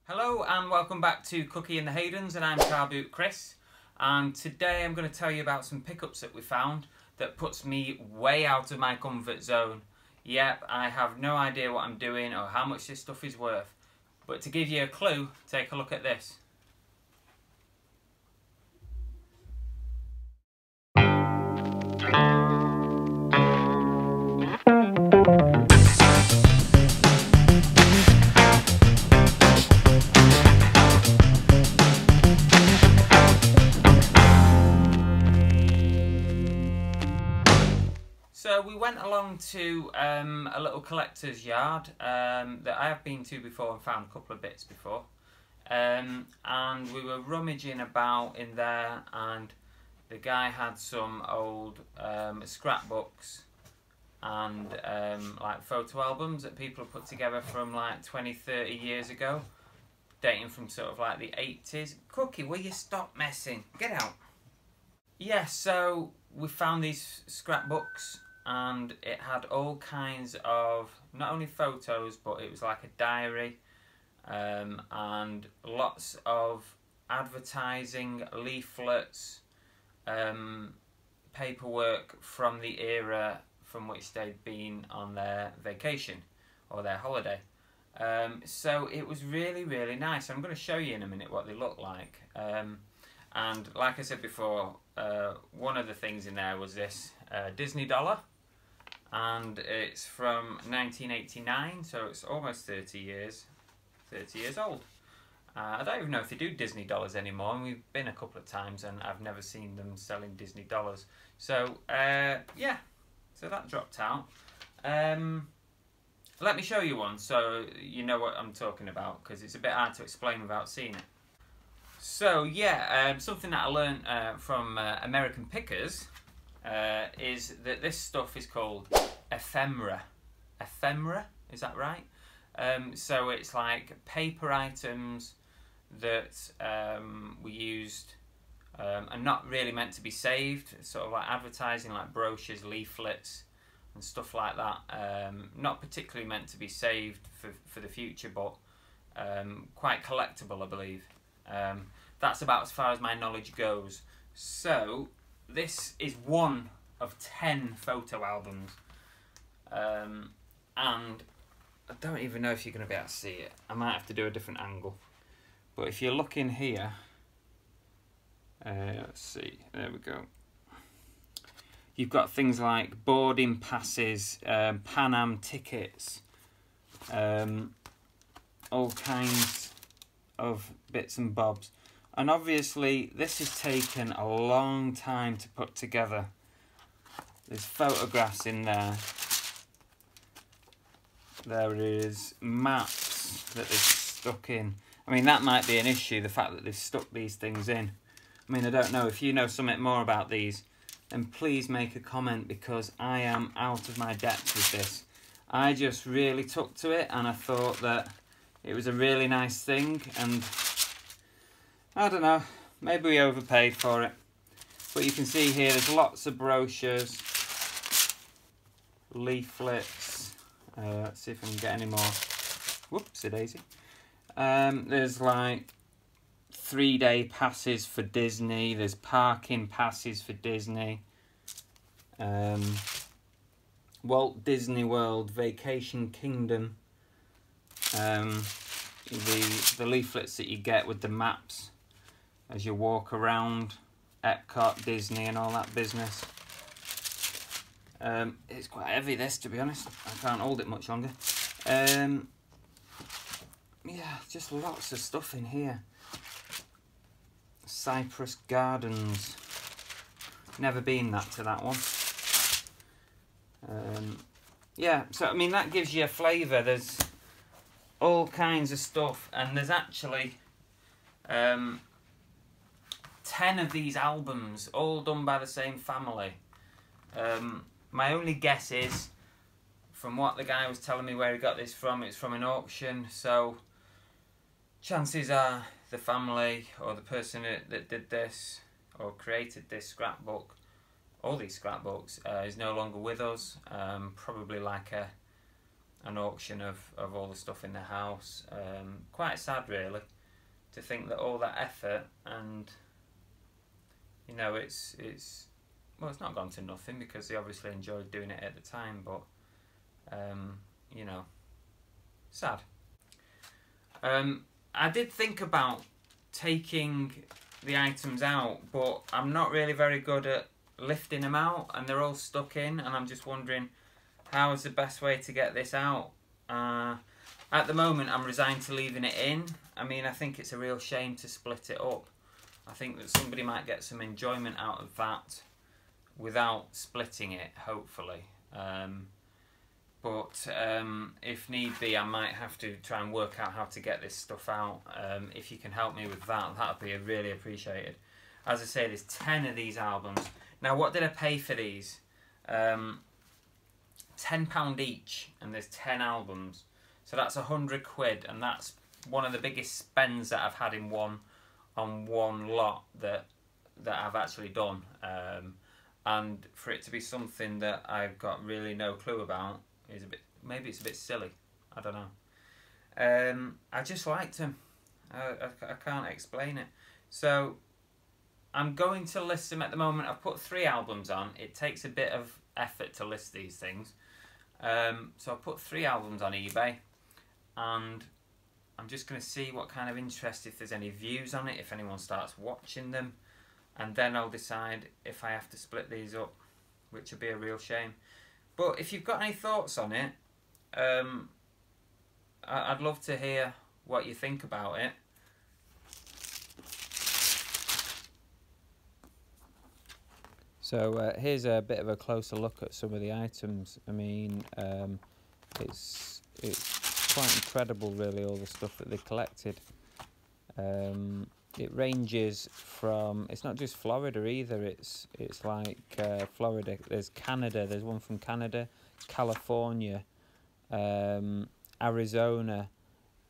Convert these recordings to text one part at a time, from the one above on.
Hello and welcome back to Cookie and the Haydens, and I'm Car Boot Chris, and today I'm going to tell you about some pickups that we found that puts me way out of my comfort zone. Yep, I have no idea what I'm doing or how much this stuff is worth, but to give you a clue, take a look at this. So we went along to a little collector's yard that I have been to before and found a couple of bits before, and we were rummaging about in there, and the guy had some old scrapbooks and like photo albums that people put together from like 20-30 years ago, dating from sort of like the 80s. Cookie, will you stop messing? Get out. Yeah, so we found these scrapbooks, and it had all kinds of, not only photos, but it was like a diary, and lots of advertising, leaflets, paperwork from the era from which they'd been on their vacation or their holiday. So it was really, really nice. I'm going to show you in a minute what they look like. And like I said before, one of the things in there was this Disney dollar, and it's from 1989, so it's almost 30 years old. I don't even know if they do Disney dollars anymore, and we've been a couple of times and I've never seen them selling Disney dollars. So yeah, so that dropped out. Let me show you one so you know what I'm talking about, because it's a bit hard to explain without seeing it. So yeah, something that I learned from American Pickers is that this stuff is called Ephemera. Ephemera, is that right? So it's like paper items that were used and not really meant to be saved, sort of like advertising, like brochures, leaflets and stuff like that. Not particularly meant to be saved for the future, but quite collectible, I believe. That's about as far as my knowledge goes. So this is one of 10 photo albums, and I don't even know if you're going to be able to see it. I might have to do a different angle, but if you look in here, let's see, there we go. You've got things like boarding passes, Pan Am tickets, all kinds of bits and bobs. And obviously this has taken a long time to put together. There's photographs in there. There is maps that they've stuck in. I mean, that might be an issue, the fact that they've stuck these things in. I mean, I don't know. If you know something more about these, then please make a comment, because I am out of my depth with this. I just really took to it, and I thought that it was a really nice thing, and I don't know, maybe we overpaid for it. But you can see here there's lots of brochures, leaflets. Let's see if I can get any more. Whoopsie daisy. There's like 3-day passes for Disney. There's parking passes for Disney. Walt Disney World, Vacation Kingdom. The leaflets that you get with the maps as you walk around Epcot, Disney and all that business. It's quite heavy, this, to be honest. I can't hold it much longer. Yeah, just lots of stuff in here. Cypress Gardens. Never been to that one. Yeah, so I mean, that gives you a flavour. There's all kinds of stuff, and there's actually 10 of these albums, all done by the same family. My only guess is, from what the guy was telling me where he got this from, it's from an auction, so chances are the family or the person that did this or created this scrapbook, all these scrapbooks, is no longer with us. Probably like a an auction of all the stuff in the house. Quite sad really to think that all that effort, and you know, it's well, it's not gone to nothing because they obviously enjoyed doing it at the time, but you know, sad. I did think about taking the items out, but I'm not really very good at lifting them out, and they're all stuck in, and I'm just wondering how is the best way to get this out. At the moment I'm resigned to leaving it in. I mean, I think it's a real shame to split it up. I think that somebody might get some enjoyment out of that without splitting it, hopefully. But if need be, I might have to try and work out how to get this stuff out. If you can help me with that, that would be really appreciated. As I say, there's 10 of these albums. Now, what did I pay for these? £10 each, and there's 10 albums. So that's £100, and that's one of the biggest spends that I've had in one lot that I've actually done. And for it to be something that I've got really no clue about is a bit, maybe it's a bit silly. I don't know. I just liked them. I can't explain it. So I'm going to list them at the moment. I've put 3 albums on. It takes a bit of effort to list these things. So I've put 3 albums on eBay, and I'm just going to see what kind of interest, if there's any views on it, if anyone starts watching them, and then I'll decide if I have to split these up, which would be a real shame. But if you've got any thoughts on it, I'd love to hear what you think about it. So here's a bit of a closer look at some of the items. I mean, it's quite incredible, really, all the stuff that they collected. It ranges from, it's not just Florida either. It's like Florida. There's Canada. There's one from Canada, California, Arizona,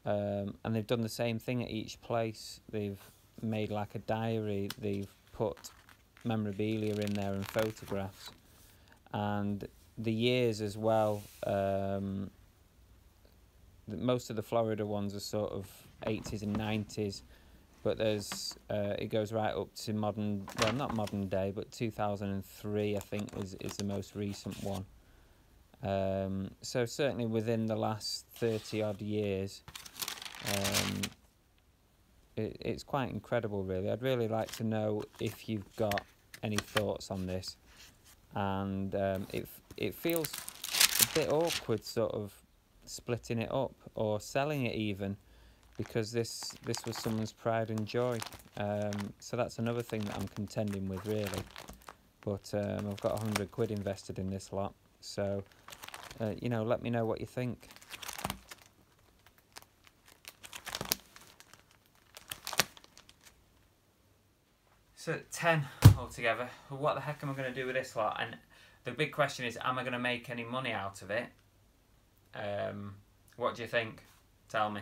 and they've done the same thing at each place. They've made like a diary. They've put memorabilia in there and photographs, and the years as well. Most of the Florida ones are sort of 80s and 90s, but there's it goes right up to modern, well, not modern day, but 2003 I think is the most recent one. So certainly within the last 30 odd years, it's quite incredible, really. I'd really like to know if you've got any thoughts on this, and it feels a bit awkward sort of splitting it up or selling it even, because this was someone's pride and joy. So that's another thing that I'm contending with, really. But I've got £100 invested in this lot, so you know, let me know what you think. So 10 altogether. What the heck am I going to do with this lot? And the big question is, am I going to make any money out of it? What do you think? Tell me.